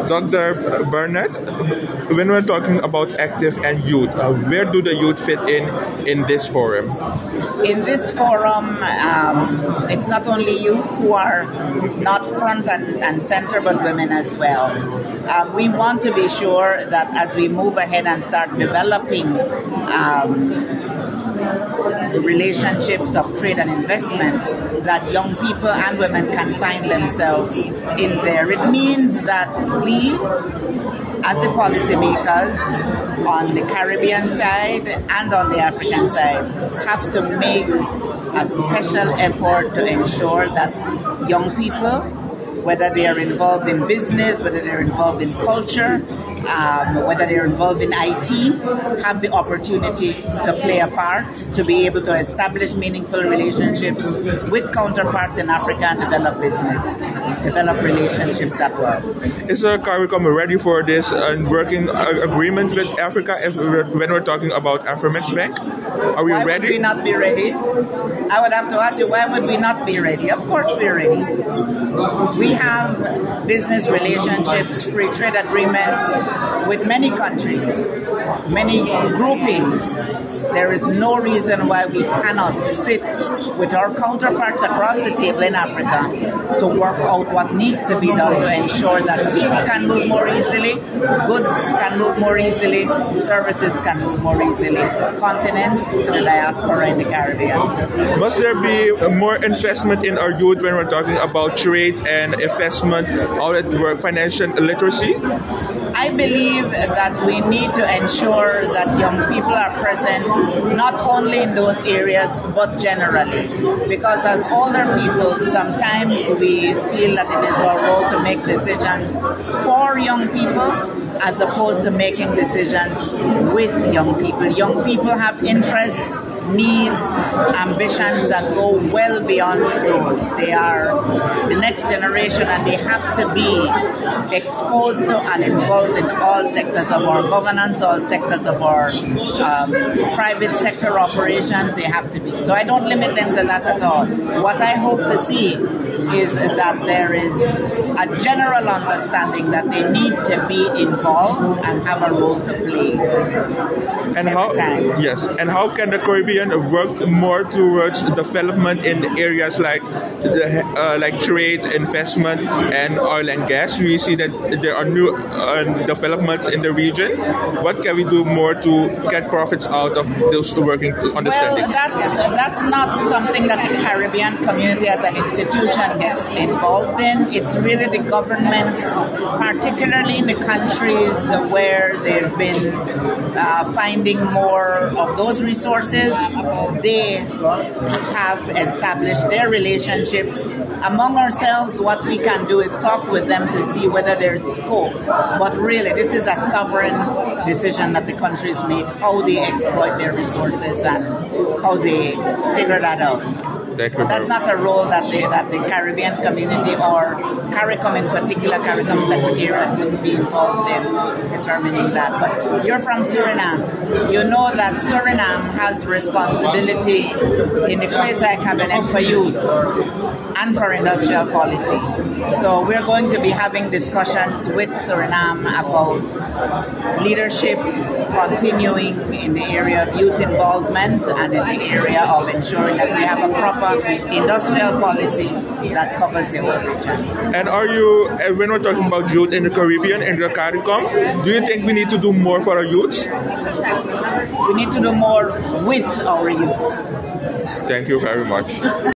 Dr. Barnett, when we're talking about ACTIF and youth, where do the youth fit in this forum? In this forum, it's not only youth who are not front and center, but women as well. We want to be sure that as we move ahead and start developing relationships of trade and investment, that young people and women can find themselves in there. It means that we, as the policymakers on the Caribbean side and on the African side, have to make a special effort to ensure that young people, whether they are involved in business, whether they're involved in culture, whether they're involved in IT, have the opportunity to play a part, to be able to establish meaningful relationships with counterparts in Africa and develop business, develop relationships that work. Is Caricom ready for this working agreement with Africa when we're talking about Afromex Bank? Are we ready? Why would we not be ready? I would have to ask you, why would we not be ready? Of course we're ready. We have business relationships, free trade agreements with many countries, many groupings. There is no reason why we cannot sit with our counterparts across the table in Africa to work out what needs to be done to ensure that people can move more easily, goods can move more easily, services can move more easily, continent to the diaspora in the Caribbean. Must there be more investment in our youth when we're talking about trade and investment, out at work, financial literacy? I believe that we need to ensure that young people are present not only in those areas but generally, because as older people sometimes we feel that it is our role to make decisions for young people as opposed to making decisions with young people. Young people have interests, needs, ambitions that go well beyond those. They are the next generation and they have to be exposed to and involved in all sectors of our governance, all sectors of our private sector operations. They have to be. So I don't limit them to that at all. What I hope to see is that there is a general understanding that they need to be involved and have a role to play. And how can the Caribbean work more towards development in areas like trade, investment, and oil and gas? We see that there are new developments in the region. What can we do more to get profits out of those working understandings? Well, that's not something that the Caribbean community as an institution gets involved in. It's really the governments, particularly in the countries where they've been finding more of those resources. They have established their relationships among ourselves. What we can do is talk with them to see whether there's scope. But really, this is a sovereign decision that the countries make, how they exploit their resources and how they figure that out. That's not a role that the Caribbean community or Caricom in particular, Caricom secretariat, would be involved in determining that. But you're from Suriname. You know that Suriname has responsibility in the quasi-cabinet for youth and for industrial policy. So we're going to be having discussions with Suriname about leadership, continuing in the area of youth involvement and in the area of ensuring that we have a proper industrial policy that covers the whole region. And are you, when we're talking about youth in the Caribbean and the Caricom, do you think we need to do more for our youths? We need to do more with our youth. Thank you very much.